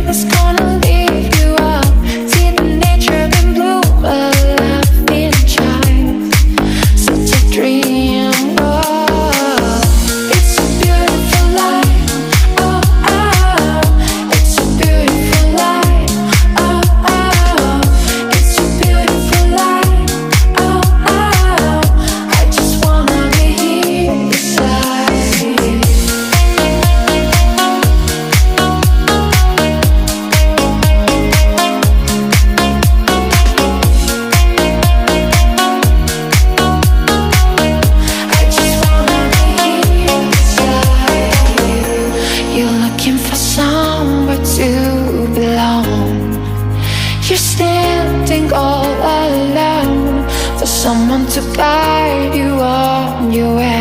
that's gonna leave you up. See the nature in bloom, a laughing child, such a dream. Oh, it's a beautiful life. Oh, oh, it's a beautiful life. Oh, oh, it's a beautiful life. Oh, oh, I just wanna be here beside you. I just wanna be here beside you. You're looking for somewhere to belong. You're standing all alone, for someone to guide you on your way.